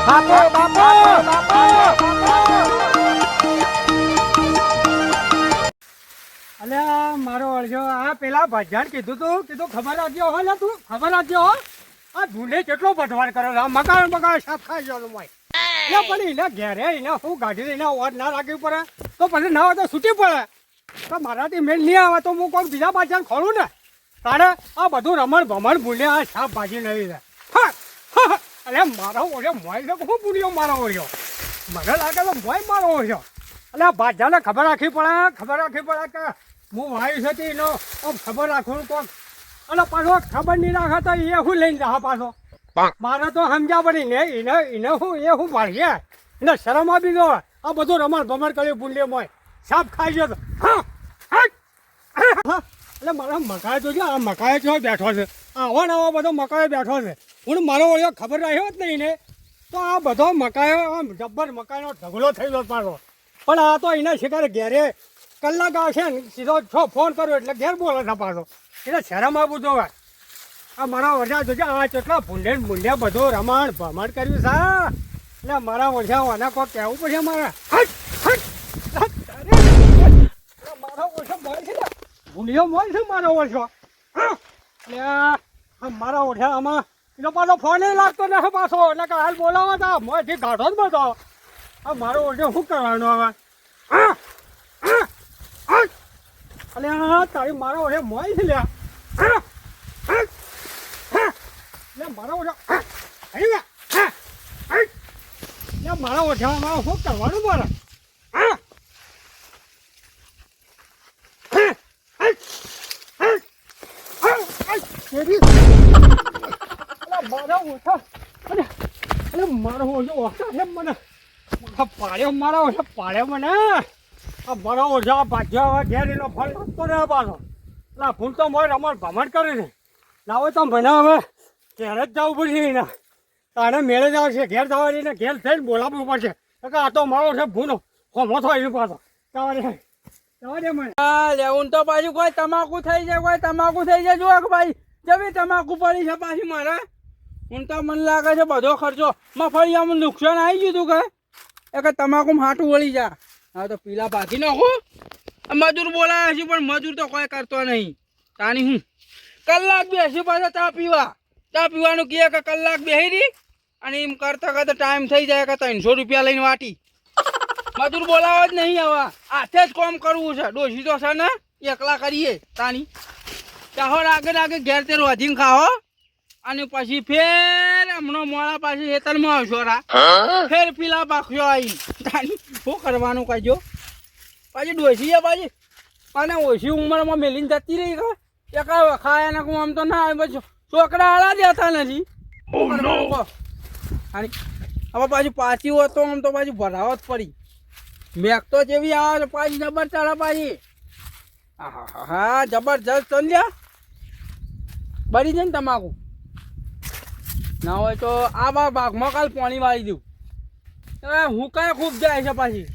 બાપો બાપો બાપો અલ્યા મારો અરજો આ પેલા ભજાન કીધું ખબર રાખજો હો ને તું ખબર રાખજો હો આ ધૂને કેટલો ભટવાડ કરે છે મકાન સાફ ખાઈ જવાનું મોય એટલે પણ એને ઘેરે એને હું ગાડી લઈને ઓર ના રાખવી પડે તો પછી ના હોય તો છૂટી પડે તો મારાથી મેળ નહીં આવે તો હું કોઈ બીજા બાજાર ખોલું ને તારે આ બધું રમણ ભમણ ભૂલે આ સાફ ભાજી નહીં રહે અરે મારો ઓળ્યો મોય છે હું ભૂલ્યો મારો ઓળ્યો મને લાગે તો મોય મારો ઓળ્યો એટલે બાજાને ખબર રાખવી પડે કે હું વાયુ છે એનો ખબર રાખવું કોણ અને પાછો ખબર નહીં રાખે તો એ હું લઈને જા પાછો મારે તો સમજા પડી ને એને હું એ હું પાડીએ એને શરમ આપી દો આ બધું રમણ ભમણ કર્યું ભૂલ્યો મોય સાફ ખાઈ ગયો તો એટલે મારા મકાઈ તો છે આ મકાઈ જો બેઠો છે આવો ને આવો બધો મકાઈ બેઠો છે હું મારો ઓળ્યો ખબર રાખ્યો જ નહીં ને તો આ બધો મકાઈઓ આમ જબ્બર મકાઈનો ઢગલો થઈ ગયો પાછો પણ આ તો એના શિકાર ઘેરે કલાક આવશે ને સીધો છો ફોન કર્યો એટલે ઘેર બોલે છે પાછો એટલે શરમ આપું તો આ મારા વરસા જોજે આ કેટલા ભૂંડ્યા બધું રમણ ભમણ કર્યું છે એટલે મારા વરસા આના કોઈ કહેવું પડશે મારા મારો વરસો મળે છે ને ભૂંડિયો મળે છે મારો વરસો એટલે મારા વરસા આમાં એનો પાછો ફોન લાગતો નથી પાછો એટલે કે હાલ બોલાવો હતા મોંથી કાઢો જ બધો આ મારો વરસો શું કરવાનો હવે અલે તારી મારો ઓળે મોય છે લ્યા મારો ઓળે મારા ઓછામાં શું કરવાનું મારે મારા ઓછા મારો ઓછો ઓછા છે મને પાડ્યો મારા ઓછા પાડ્યો મને આ મારો ઓછા ભાજ્યા ઘેર એનો ફળ લાગતો ને પાછો એટલે ફૂલ તો મોય રમણ ભમણ કરે છે ના હોય તો મને હવે ઘેર જ જવું પડશે એના તારે મેળે જ આવશે ઘેર જવાની ને ઘેર થઈને બોલાવવું પડશે કે આ તો મારો છે ભૂનો હોમો થાય પાછો તમારે મને લેવું તો પાછું કોઈ તમાકુ થઈ જાય જો ભાઈ જવી તમાકુ પડી છે પાછી મારે હું તો મને લાગે છે બધો ખર્ચો મફળિયામાં નુકસાન આવી ગયું તું કે તમાકુ હાટું વળી જા હા તો પીલા ભાગી નાખો મજૂર બોલાવે છે પણ મજૂર તો કોઈ કરતો નહીં તાની હું કલાક બેસી પાછા ચા પીવાનું કહે કે કલાક બેસી રહી અને એમ કરતા ટાઈમ થઈ જાય કે 300 રૂપિયા લઈને વાટી મજૂર બોલાવો જ નહીં હવે હાથે જ કામ કરવું છે ડોસી તો છે ને એકલા કરીએ તાની ચાહો આગળ ઘેર તે રોધીને ખાઓ અને પછી ફેર હમણાં મોડા પાછી હેતરમાં આવશો ફેર પીલા પાક્યો આવી તાની શું કરવાનું કહેજો પાછી ડોસી પાછી અને ઓછી ઉંમરમાં મેલીને જતી રહી કે ખાયા ને આમ તો ના આવે પછી છોકરા હાલા દેતા નથી હવે પાછી પાછી હોત તો આમ તો પાછી ભરાવો જ પડી મેક તો જેવી આવે પાછી જબર ચાલે પાછી હા જબરજસ્ત સમજ્યા બળી જાય ને તમાકુ ના હોય તો આ ભાગમાં કાલ પાણી વાળી દઉં હું કઈ ખૂબ જાય છે પાછી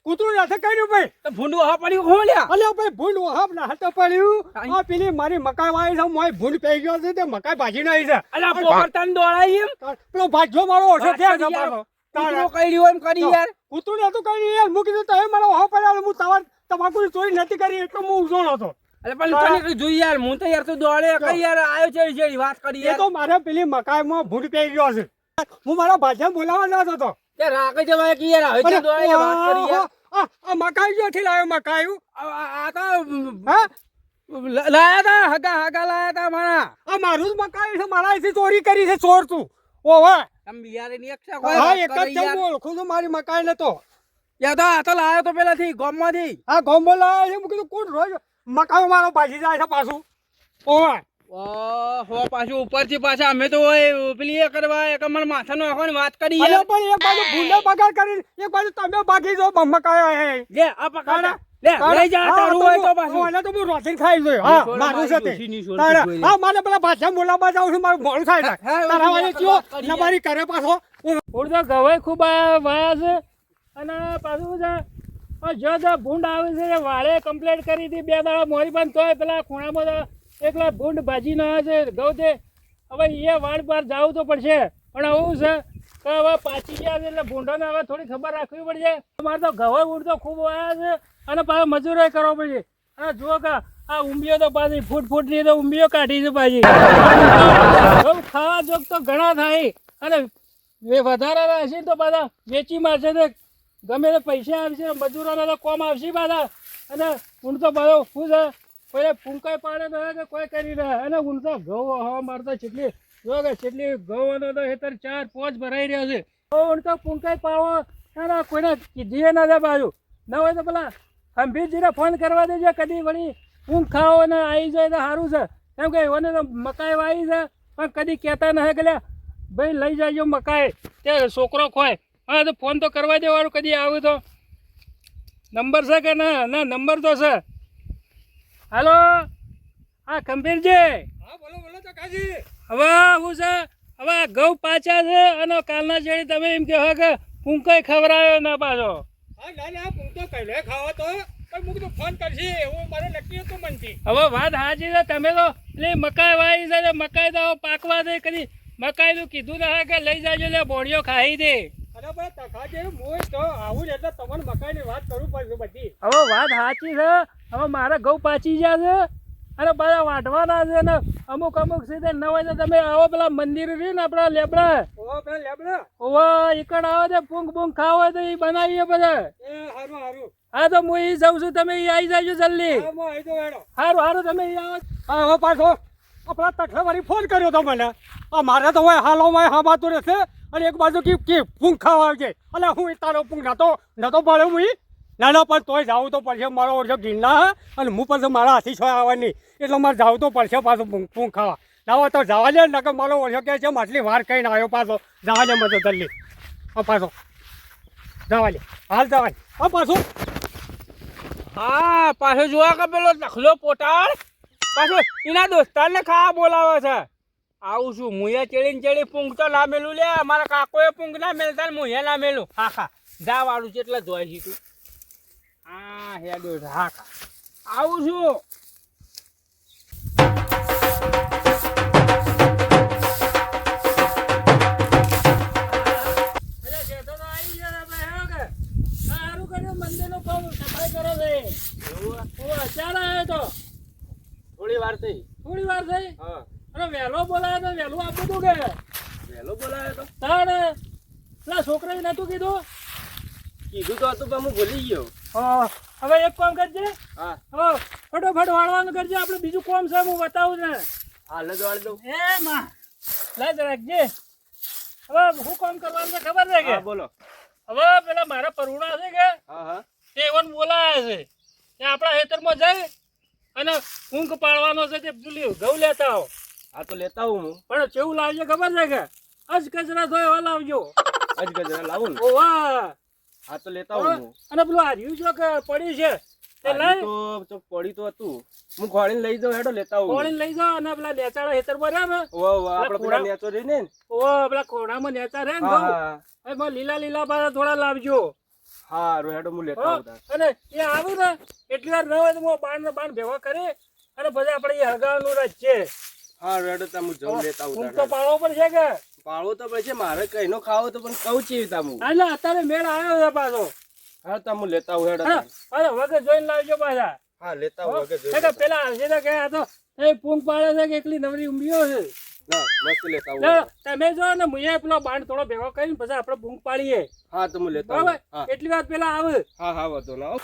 કૂતરું નથી કર્યું ભાઈ ભૂંડું હા પડ્યું ખોલ્યા અલ્યા ભાઈ ભૂંડ હા ના તો પડ્યું આ પેલી મારી મકાઈ વાળી છે મોય ભૂંડ પઈ ગયો છે તે મકાઈ ભાજી નાઈ છે અલ્યા પોપટન દોડાઈ એમ પેલો ભાજો મારો ઓછો થયા તમારો કૂતરો કર્યું એમ કરી યાર કૂતરું નતું કર્યું યાર મૂકી દીધું તમે મારો હા પડ્યો હું તમાકુ ચોરી નથી કરી એટલો હું ઉજોણો હતો અરે પણ તને જોઈ યાર હું તો યાર તો દોડે કઈ યાર આવ્યો છે જેડી વાત કરી એ તો મારે પેલી મકાઈમાં ભૂંડ પઈ ગયો છે હું મારા ભાજા બોલાવવા જતો હતો યાર રાગે જવાય કે યાર હવે દોડે વાત કરી યાર આ મકાઈ ક્યાંથી લાવ્યો મકાઈ આ તો હા લાયા તા હગા લાયા તા મારા આ મારું જ મકાઈ છે મારા અહીંથી ચોરી કરી છે ચોર તું ઓવે તમે બિયારે ની એકસા હા એક જ છે ઓળખું છું મારી મકાઈ નતો યા તો આ તો લાયો તો પેલાથી ગામમાંથી હા ગામમાં લાવ્યો છે મૂકી કોણ રોજ મકાઈ મારો ભાજી જાય છે પાછું ઓવે ઓહો પાછું ઉપરથી પાછા અમે તો પેલી એ કરવા એક અમાર માથાનો આખોની વાત કરી અરે પણ એક બાજુ ભૂંડે બગાડ કરી એક બાજુ તમે ભાગી જો મકાઈ હે લે આ પકડ લે લઈ જા તારું હોય તો પાછું ઓલે તો હું રોટીને ખાઈ જોયો હા નિશોડા મારું છે તે મારી ડોશી તારે નિશોડ હા મારે પેલા ભાષા બોલાવવા જાઉં છું મારું મોડું થાય છે હા, તારા વાળે કયો કરી લે. નમારી કરે પાછો તો ગવાય ખૂબ વાયા છે અને પાછું છે જો તો ભૂંડ આવે છે એ વાળે કમ્પ્લેટ કરી હતી 2 દાડા મોરી બંધ તોય પેલા ખૂણામાં તો એકલા ભૂંડ ભાજી ના છે ઘઉં તે હવે એ વાળ પર જવું તો પડશે પણ આવું છે કે હવે પાછી ગયા છે એટલે ભૂંડોને હવે થોડી ખબર રાખવી પડશે અમારે તો ગવાય ઊંડ તો ખૂબ વાયા છે અને પાછો મજૂરો કરવો પડશે અને જુઓ કે આ ઊંબીઓ તો પાછી ફૂટની તો ઊંબીઓ કાઢી છે પાછી ઘઉં ખાવા જોગ તો ઘણા થાય અને એ વધારાના હશે ને તો પાછા વેચી મારશે તો ગમે તે પૈસા આવશે મજૂરોને તો કોમ આવશે પાછા અને ઊંડ તો બધો શું છે કોઈ ફૂંકાઈ પાડે તો કે કોઈ કરી રહે અને ઊંડ તો ઘઉં હવા મારતા કેટલી જો કે કેટલી ઘઉં તો હેતર 4-5 ભરાઈ રહ્યો છે ઊંડ તો ફૂંકાઈ પાડો અને કોઈને કીધીએ ના દે બાજુ ન હોય તો પેલા ગંભીરજીને ફોન કરવા દેજો કદી વળી ઊંઘ ખાઓ અને આવી જાય તો સારું છે કેમ કે એઓને તો મકાઈ વાવી છે પણ કદી કહેતા ન કે ભાઈ લઈ જાજો મકાઈ તે છોકરો ખોય હા તો ફોન તો કરવા દેવાનું કદી આવ્યું તો નંબર છે કે ના ના નંબર તો છે હાલો હા ગંભીરજી હા બોલો બોલો કાકાજી હવે શું છે હવે આ ઘઉં પાછા છે અને કાલના જેડી તમે એમ કહો કે ફૂંકાઈ ખવડાયો ના પાછો હા ના ના હું તો કઈ ખાવા તો પણ હું તો ફોન કરશે એવું મારે નક્કી હતું મનથી હવે વાત સાચી છે તમે તો પેલી મકાઈ વાવી છે મકાઈ તો પાકવા દે કદી મકાઈ નું કીધું ના કે લઈ જાજો લે બોડીઓ ખાઈ દે અરે ભાઈ તખાજી હું તો આવું જ એટલે તમારે મકાઈની વાત કરવું પડશે બધી હવે વાત સાચી છે હવે મારા ઘઉં પાછી ગયા છે અને બધા વાઢવાના છે ને અમુક સીધે ન હોય તો તમે આવો પેલા મંદિર રહ્યું ને આપણા લેબડા ઓ પેલા લેબડા ઓવા ઈકડ આવો તો પૂંગ પૂંગ ખાવો હોય તો એ બનાવીએ બધા એ હારું હારું હા તો હું એ જઉં છું તમે એ આવી જાજો જલ્દી હા હું આવી તો હેડો સારું સારું તમે એ આવો હા હવે પાછો આપણા તખલાવાળી ફોન કર્યો તો મને આ મારે તો હોય હાલોમાં હા બાતું રહેશે અને એક બાજુ કે પૂંગ ખાવા આવજે અને હું એ તારો પૂંગ નતો પાડ્યો હું ના ના પણ તોય જાવું તો પડશે મારો ઓળખો ગીરના અને હું પછી મારા હાથી છો આવવાની એટલે મારે જાવું તો પડશે પાછું પૂંગ ખાવા જાવા તો જવા દે નકર મારો ઓળખો કે છે આટલી વાર કહીને આવ્યો પાછો જવા દે મને જલ્દી હા પાછો જવા દે હાલ જવા દે હા પાછું હા પાછો જોવા કે પેલો નખલો પોટાળ પાછો એના દોસ્તારને ખાવા બોલાવે છે આવું છું મુએ ચેડી પૂંગ તો ના મેલું લે મારા કાકોએ પૂંગ ના મેલતા ને મુએ ના મેલું હા ખા જા વાળું છે એટલે જોઈ છી તું હા હેડો હા ખા આવું છું સારું કર્યું મંદિરનું કામ સફાઈ કરો છે ચાલ આવ્યો તો થોડી વાર થઈ થોડી વાર થઈ હા અને વહેલો બોલાયો તો વહેલું આપવું તું કે વહેલો બોલાયો તો તાણે પેલા છોકરાએ નતું કીધું કીધું તો હતું પણ હું ભૂલી ગયો હા હવે એક કામ કરજે હા હા ફટોફટ વાળવાનું કરજે આપણે બીજું કામ છે હું બતાવું ને હાલ જ વાળ દઉં એ માં લાજ રાખજે હવે હું કામ કરવાનું છે ખબર છે કે હા બોલો હવે પેલા મારા પરુણા છે કે હા હા તે એવન બોલાયા છે તે આપણા ખેતરમાં જાય અને ઊંઘ પાડવાનો છે તે પેલી ઘઉં લેતા આવો હા તો લેતા હું પણ કેવું લાવજો ખબર છે કે અજ કચરા થયો એવા લાવજો આજ ગજરા લાવું ને ઓવા હા તો લેતા હું અને પેલું હાર્યું જો કે પડ્યું છે તે લઈ તો પડી તો હતું હું ખોળીને લઈ જાઉં હેડો લેતા હું કોણીને લઈ જાઓ અને પેલા નેચાળા ખેતરમાં રહ્યા ને વાહ આપણે પેલા નેચો રહીને ને ઓવા પેલા કોણામાં નેચા રહે ને ઘઉં હા એમાં લીલા લીલા પાછા થોડા લાવજો હા હેડો હું લેતા હો. આવું અને એ આવ્યું ને એટલી વાર ન હોય તો હું બાણ ને બાણ ભેગા કરી અને પછી આપણે એ હગાવાનું રજ છે હા હેડો તા હું જઉં લેતા ઊંઘ આવું તો પાડવો પડશે કે પાળવો તો પછી મારે કઈનો ખાવો તો પણ કહું ચીવી તા હું એટલે અત્યારે મેળ આવ્યો છે પાછો હા તા હું લેતા આવું હેડો હા અરે વગર જોઈને લાવજો પાછા હા લેતા હો. આવું વગર એ જોઈ તો પેલા હશે તો કે આ તો એ પૂંગ પાડે છે કે એકલી નવરી ઊંઘીઓ છે ના મસ્ત લેતા આવું ચાલો, તમે જો ને મુએ પેલો બાણ થોડો ભેગો કરીને પછી આપણે પૂંગ પાડીએ હા તો હું લેતા બરાબર આવું હા એટલી વાર પેલા આવે હા હા વાંધો ના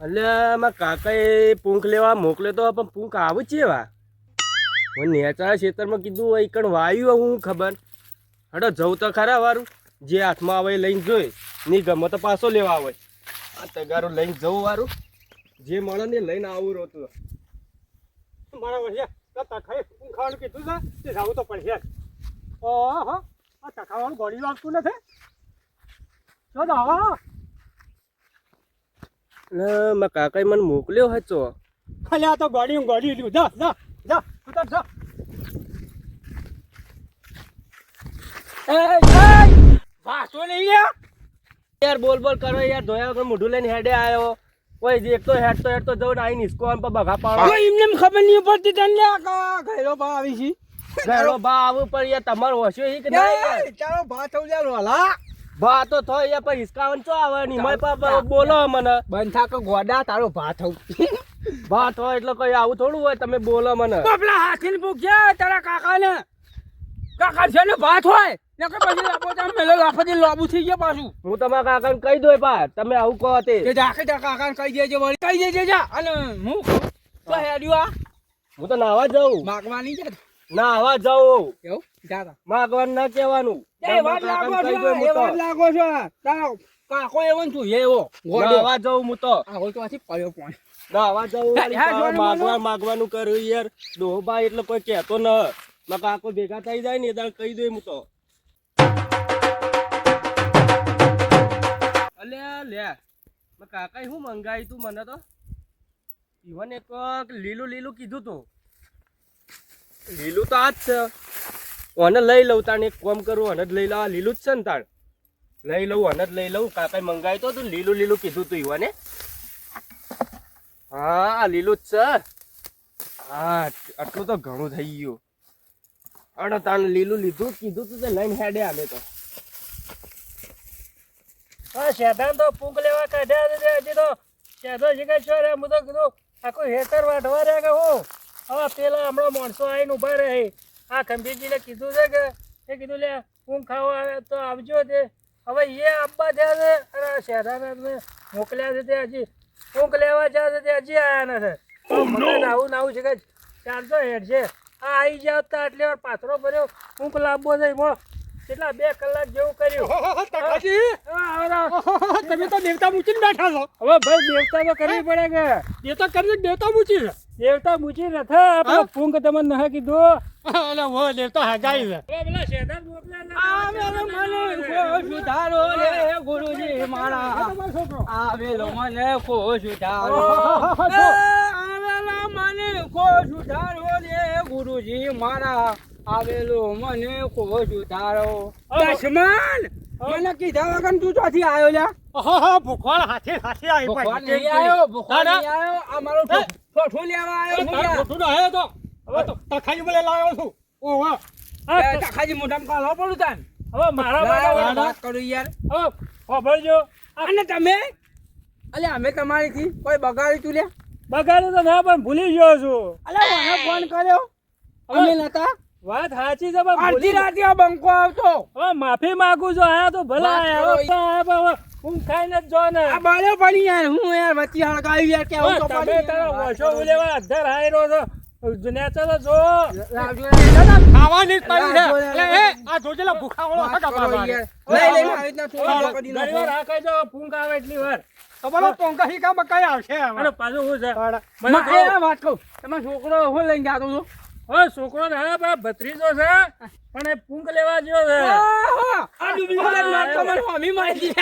એટલે મારા કાકાએ પૂંખ લેવા મોકલ્યો તો પણ પૂંખ આવું છે વા હું નેચા ખેતરમાં કીધું એકણ વાયુ હું ખબર હડો જવું તો ખરા વારું જે હાથમાં આવે એ લઈને જોઈ નહીં ગમે તો પાછો લેવા આવે આ તગારું લઈને જવું વારું જે મળે ને લઈને આવું રોતું મારા વર્ષે તખાએ પૂંગ ખાવાનું કીધું છે તે જાવું તો પડશે ઓહો આ તખાવાનું ગોળી વાગતું નથી જો તો હા મારા કાકાએ મને મોકલ્યો હતો. ખાલી આ તો ગાડી લ્યું જા જા જા ઉતાર જા. વાંચો નહીં યાર બોલ કરો યાર. ધોયા વગર મોઢું લઈને હેડે આવ્યો. કોઈ એક તો હેડતો જવું ને આઈને હિસકો આમ બઘા પાડો. એમને ખબર નહીં પડતી તને ઘેરો ભા આવી છે. ઘરો બા આવું પણ યાર તમારો હોશિયો ઈ કે નહીં યાર. ચાલો ભા થવું યાર વાલા. બા તો થાય યાર પણ હિસકાવન ચો આવે ની મય પાપા બોલો મને. બંધ થા કે ગોડા તારો ભા થવું. બા થાય એટલે કઈ આવું થોડું હોય તમે બોલો મને. પેલા હાથીને પૂછજે તારા કાકાને. કાકા છે ને ભાત હોય ને કે પછી લાપો તમે મેલો લાફાથી લોબુ થઈ ગયા પાછું. હું તમારા કાકાને કહી દો પા તમે આવું કહો તે. કે જાકે તા કાકાને કહી દેજે વળી કહી દેજે જા. અને હું તો હેડ્યો આ હું તો નાવા જાઉં. માગવાની છે નાવા જાઉં. એવું જા માગવાનું ના કહેવાનું. એ વાત લાગો છો તારો કાકો એવો છું એવો નાવા જાઉં હું તો. આ હોય તો આથી પડ્યો પણ નાવા જાઉં. હા, માગવાનું કર્યું યાર. ડોહબા એટલે કોઈ કહેતો ન. મારા કાકો ભેગા થઈ જાય ને એ કહી દઉં હું તો. અલ્યા લે મારા કાકાએ શું મંગાવ્યું તું મને તો. ઈવન એક લીલું કીધું તું. લીલું તો આ જ છે. ઓને લઈ લઉં તાણ એક કામ કરું ઓને જ લઈ લઉં. આ લીલું જ છે ને તાણ લઈ લઉં ઓને જ લઈ લઉં. કાકાએ મંગાવ્યું તો લીલું કીધું તું ઈવને. હા આ લીલું જ છે. હા આટલું તો ઘણું થઈ ગયું. અરે તાણ લીલું લીધું કીધું તું તે લઈને હેડે આલે તો. હા શેતાન તો પૂંક લેવા કાઢ્યા છે હજી તો શેતો શીખે છો રે. હું તો કીધું આખું હેતર વાઢવા રહ્યા કે હું હવે પેલા હમણાં માણસો આવીને ઉભા રહે. આ ખંભીજીને કીધું છે કે એ કીધું લે પૂંક ખાવા આવે તો આવજો તે. હવે એ આપવા થયા છે અને શેતાને મોકલ્યા છે તે હજી પૂંક લેવા જાય છે તે હજી આવ્યા નથી. મને નાવું છે કે ચાલતો હેડ છે. આ આવી જાવ તો આટલી વાર પાથરો ભર્યો પૂંક લાવવો છે એમાં કેટલા 2 કલાક જેવું કર્યું. તમે તો દેવતા મૂકીને બેઠા છો. હવે ભાઈ દેવતા તો કરવી પડે કે દેવતા કરી દેવતા મૂકી છે. દેવતા મૂકી નથી આપણે પૂંક તમને ન કીધું. એટલે હો દેવતા હગાઈ છે. હવે પેલા શેતાન સુધારો રે ગુરુજી મારા આવેલો મને કો સુધારો. આવેલા મને કો સુધારો રે ગુરુજી મારા આવેલો મને કો સુધારો. દશમન મને કીધા વગર તું ચોથી આવ્યો લ્યા. ભૂખવાળ હાથે આવી ભૂખવાળ નહીં આવ્યો. ભૂખવાળ નહીં આવ્યો. આ મારો ઠોઠો લેવા આવ્યો. ઠોઠો ન આવ્યો તો હવે તો તખાજી બોલે લાવ્યો છું. ઓહો તખાજી મોઢામાં કાઢવા પડું તાન. હવે મારા વાત કરું યાર. હવે ખબરજો અને તમે અલે અમે તમારીથી કોઈ બગાડી તું લે. બગાડ્યું તો ના પણ ભૂલી ગયો છું. અલે મને ફોન કર્યો અમે નતા. વાત સાચી છે પણ અડધી રાતે આ બંકો આવતો. હવે માફી માંગુ છું. આયા તો ભલા આયા હું ખાઈને જ જો ને. આ બાળ્યો પડી યાર હું યાર વચ્ચે હળગાવી યાર કે હું તો તમે પડી તારા વર્ષો ઉલેવા અધર હાયરો છો. નેચર તો જો ખાવાની જ પડી છે. એટલે એ આ જોજેલા ભૂખાવાળો હતા બાબા. લઈ આવી રીતના થોડું કરી ઘણી વાર આ કહી દો પૂંક આવે એટલી વાર તમારો પોંકા હીકા બકાઈ આવશે અને પાછું શું છે મને એ વાત કહું તમારો છોકરો હું લઈને જાતો છો. હવે છોકરો ને હા પણ ભત્રીજો છે પણ એ પૂંક લેવા ગયો છે. આ ડુપ્લિકેટ નોટ તો મને હોમી મળી હતી.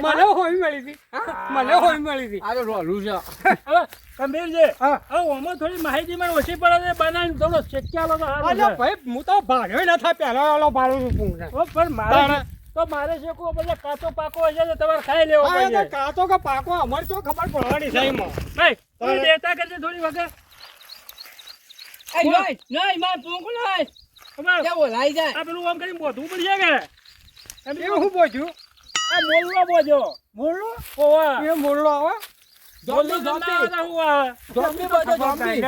મને હોમી મળી હતી. મને હોમી મળી હતી. આ તો રોલું છે. હવે ગંભીરજી હા. હવે ઓમાં થોડી માહિતી મને ઓછી પડે છે બનાવીને થોડો શેક્યા લો તો સારું અલ્યા છે. ભાઈ હું તો ભાડ્યો ન થાય પહેલા વાળો ભાડું છું પૂંકા. હવે પણ મારે તો મારે શેકવો પડે. કાચો પાકો હશે તો તમારે ખાઈ લેવો આ પડે. તો કાચો કે પાકો અમારે તો ખબર પડવાની છે એમાં. ભાઈ તું દેતા કરજે થોડી વખત. નહીં માર પૂંક નહીં. ખબર કે બોલાઈ જાય. આ પેલું આમ કરીને બોધવું પડશે કે એમ એવું હું બોલ્યું. આ મોરલો બોજો મોરલો ઓવા એ મોરલો આવે. મોરલો ના હું આવે જોમ્બી બોજો જોમ્બી.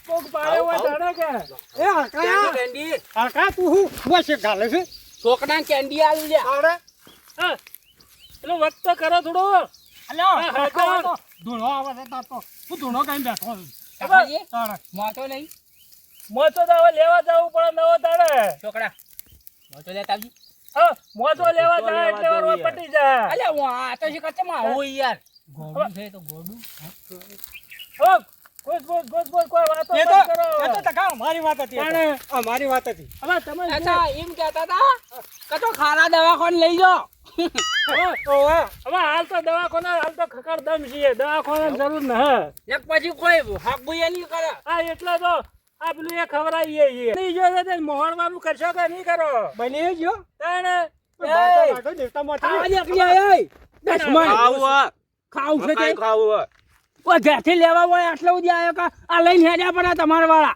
પોગ પાડે હોય તારે કે એ હરકા કેન્ડી હરકા તું હું બસ ગાલે છે. છોકરા કેન્ડી આલી લે. અરે હા પેલો વખત તો કરો થોડો. અલ્યા હા, હરકા હા. તો ધૂણો આવે છે તાર તો હું ધૂણો કઈ બેઠો છું. ખબર? તારે મોતો નહીં મોચો તો હવે લેવા જવું પડે નવો તારે. છોકરા મોતો લેતા આવજી. હા મોચો લેવા જાય એટલે વાર પટી જાય. અલ્યા હું આ તો છે કચ્ચા માં આવું યાર. ગોડું છે તો ગોડું. હવે ગોસ કોઈ વાતો એ બંધ તો કરો. ટકા અમારી વાત હતી. પણ અમારી વાત હતી. હવે તમે અચ્છા એમ કહેતા હતા કે તો ખારા દવાખાને લઈ જાઓ. હવે હાલ તો દવાખાના હાલ તો ખકડ દમ છીએ દવાખાના જરૂર ન એક પછી કોઈ હાક ભૂયા નહીં કરે આ એટલે તો આ પેલું એ ખવડાવીએ છીએ નહીં જો તે મોહણવાનું કરશો કે નહીં કરો બની ગયો તાણે બાટો દેવતામાંથી આ એકલી આય દશમન ખાવું છે તે કોઈ ઘેરથી લેવા હોય આટલા સુધી આવ્યો કા આ લઈને હેડ્યા પણ તમારા વાળા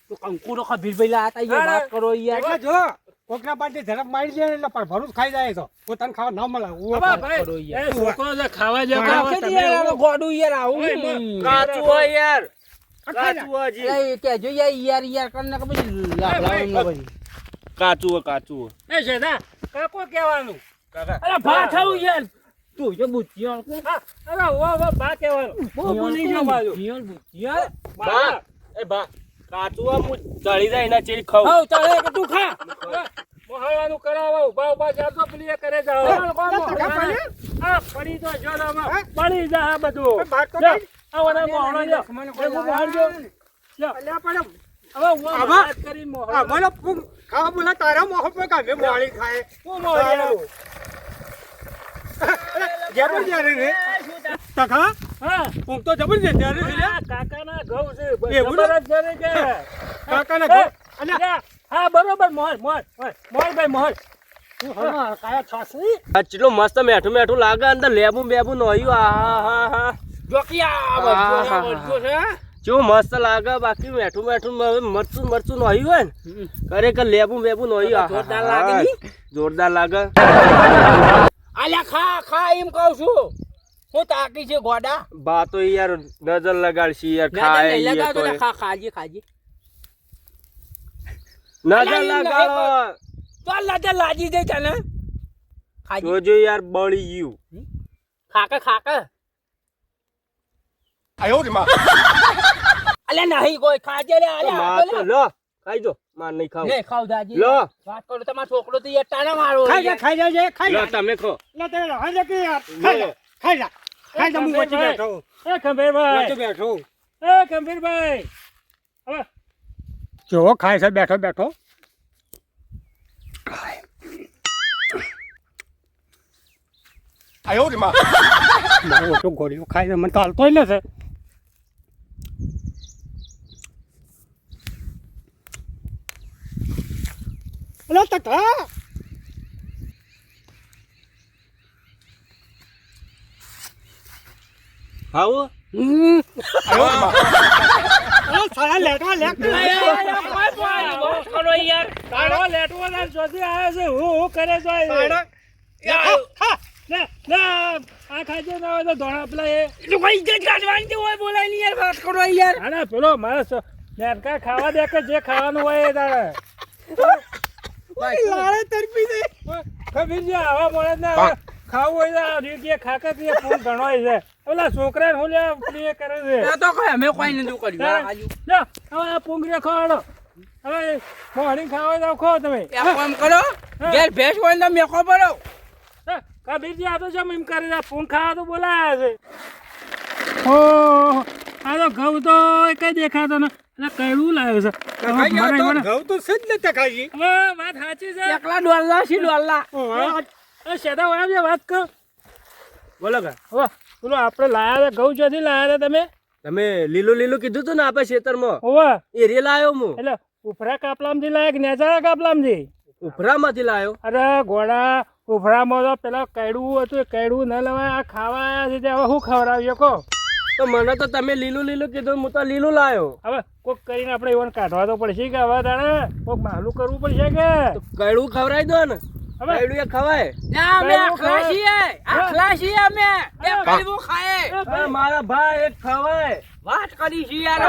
તો કંકુરો ખબીરભાઈ લાતા યાર વાત કરો યાર એટલે જો કોકના પાટી ઝડપ મારી દે એટલે પણ ભરૂચ ખાઈ જાય તો પોતાને ખાવા ના મળે ખાવા જો ગોડું યાર આવું કાચું હોય યાર કેજો યાર યાર કરીને કે પછી લાવવાનું કાચું એ શેઠા કાકો કહેવાનું અરે ભાત ખાવું યાર તું જો બુચ્ચિયો અરે ઓ બા કહેવાનું બહુ ભૂલી ગયો બાજુ બા એ બા કાચું આમ ચડી જાય એના ચેરી ખાવ હઉ ચાલે કે તું ખા મોહવાનું કરાવો ઉભા જાતો પેલી એ કરે જાઓ આ પડી તો જો પડી જા આ બધું આવના મોહણો જો મોહણજો અલ્યા પણ હવે હું વાત કરી મોહણ મને ખાવા બોલા તારા મોહ પર કામે મોળી ખાય હું મોહણ જબરજસ્ત રે તખા હા હું તો જબરજસ્ત રે કાકાના ઘઉં છે એવું ખબર જ નથી કે કાકાના ઘઉં અને હા બરોબર મોહન ભાઈ મોહન તું હા કાયા છાસી ચેટલું મસ્ત મેઠું લાગે અંદર લેબુ બેબુ નોયું આ જોકિયા વધજો છે કેવું મસ્ત લાગે બાકી મેઠું મરચું નોયું હોય ને ખરેખર લેબુ બેબુ નોયું જોરદાર લાગે ની? જોરદાર લાગે આલ્યા ખા એમ કહું છું હું તાકી છે ગોડા બા તો યાર નજર લગાડશી યાર નજર ખાય નહીં યાર લગાવતો તો ને ખાજે નજર અલા, લગાડો તો નજર લાજી દે તને ખાજે જોજો યાર બળી ગયું ખાકે અલ્યા નહીં કોઈ ખાજે લે માં તો લો ખાઈ જો માર નહીં ખાવ નહીં ખાવ દાજી લો વાત કરો તમારો છોકરો તો યાર તાના મારો ખાઈ જા ખાઈ લો જા તમે ખો લે તે રહે છે કે યાર ખાઈ જા હું વચ્ચે બેઠો એ ખંભીરભાઈ વચ્ચે બેઠો એ ખંભીરભાઈ હવે જો ખાય છે બેઠો મારો ઓટો ગોળીઓ ખાય છે મને તો હાલતો જ નથી અલા તકા ખાવું અલા સારા લેટવા લેટ કરો યાર તારો લેટવો ના શોધી આવ્યો છે હું કરે છે લે આ ખાજે ના હોય તો ધોણા પેલા એ તું કોઈ ઇજ્જત કાઢવાની તો હોય બોલાય ની યાર વાત કરો યાર અરે પેલો મારે લેટકા ખાવા દે કે જે ખાવાનું હોય એ તારે લાળે તરપી દે ખબીરજી આવા મળે ના ખાવું હોય તો રીતિએ ખાકે પીએ ફૂલ ઘણો હોય છે ઓલા છોકરાને હું લે પ્રિય કરે છે એ તો કોઈ અમે કોઈ નથી કર્યું આજુ લે હવે આ પૂંગરે ખાવાનો હવે મોહણી ખાવા જાવ ખો તમે એક કામ કરો ઘેર ભેંસ હોય ને મેકો પડો કબીરજી આ તો જેમ એમ કરે છે પૂંગ ખાવા તો બોલાયા છે ઓ આ તો ઘઉં તો કઈ દેખાતો ને એટલે કયું લાવ્યો છે ઘઉં તો છે જ ને તકાજી હવે વાત સાચી છે એકલા ડોલલા સી ડોલલા શેદા હોય છે વાત કહો બોલો કા હવે પેલો આપણે લાયા હતા ઘઉં ચોથી લાયા હતા તમે લીલું કીધું તું ને આપણે ખેતરમાં હોવા એ રે લાયો હું એટલે ઉફરા કાપલામથી લાયા કે નેચારા કાપલામથી ઉફરામાંથી લાયો અરે ઘોડા ઉફરામાં તો પેલા કૈડું હતું એ કૈડું ન લેવાય આ ખાવા આવ્યા છે તે હવે શું ખવડાવીએ કહો તો મને તો તમે લીલું કીધું હું તો લીલું લાયો હવે કોક કરીને આપણે એવન કાઢવા તો પડશે કે હવે તારે કોક માલું કરવું પડશે કે કયડું ખવડાવી દો ને હવે કયડું એ ખવાય ના અમે આખલાશી અમે એ કઈવું ખાય હા, મારા ભાઈ એક ખવાય વાત કરી છે યાર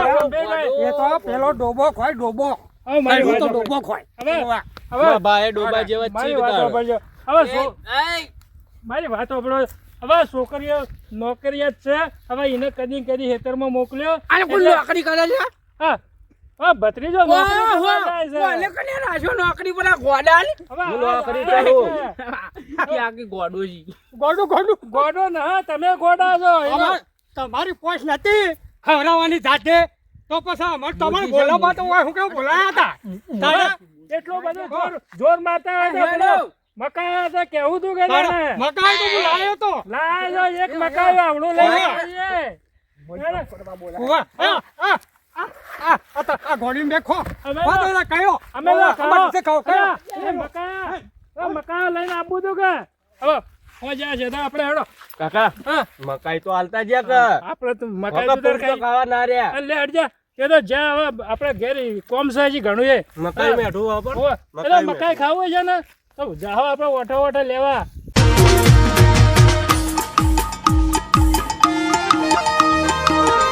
એ તો પેલો ડોબો ખોય ડોબો હવે મારી હું વાત તો સાંભળો. ડોબો ખોય હવે મારા ભાઈ ડોબા જેવા જ છે મારી વાત બધા. સાંભળજો. હવે એ મારી વાત સાંભળો હવે છોકરીઓ નોકરિયાત છે હવે એને કદી ખેતરમાં મોકલ્યો આને કોઈ એટલે- નોકરી કરે છે હા હા ભત્રીજો નોકરી કરવા જાય છે. ઓલે કને રાજો નોકરી પર આ ગોડાલ હવે હું આ- નોકરી આ- કરું. કે આખી ગોડોજી ગોડું ગોડો ના તમે ગોડા છો અમાર તમારી પોસ્ટ નથી ખવડાવવાની જાતે તો પછી અમાર તમારે બોલાવવા તો હોય હું કેમ બોલાયા હતા તારા એટલો બધો જોર મારતા હોય તો પેલો મકાઈ તો કેવું તું કે તારા તને? મકાઈ તો હું લાયો તો લાયો એક મકાઈ આવડું લઈને ઓવે. આવીએ. ઉવા, આ ઘોડીને બેઠો. અમે વાત ઓલા કયો અમે ઓલા ખાઓ. ખબર છે ખાઓ, કયો? અરે, એ મકાઈ લઈને આપવું તું કે હવે હો જાય છે તો આપણે હેડો કાકા હા મકાઈ તો હાલતા જ્યાં કે આપણે તો મકાઈ મકા તો પૂરતો ખાઈ ખાવા ના રહ્યા એટલે હટજા એ તો જ્યાં હવે આપણે ઘેર કોમ છે હજી ઘણું છે મકાઈ મેઠું વાપર એટલે મકાઈ ખાવું છે ને તો જાઓ આપણે ઓઠો લેવા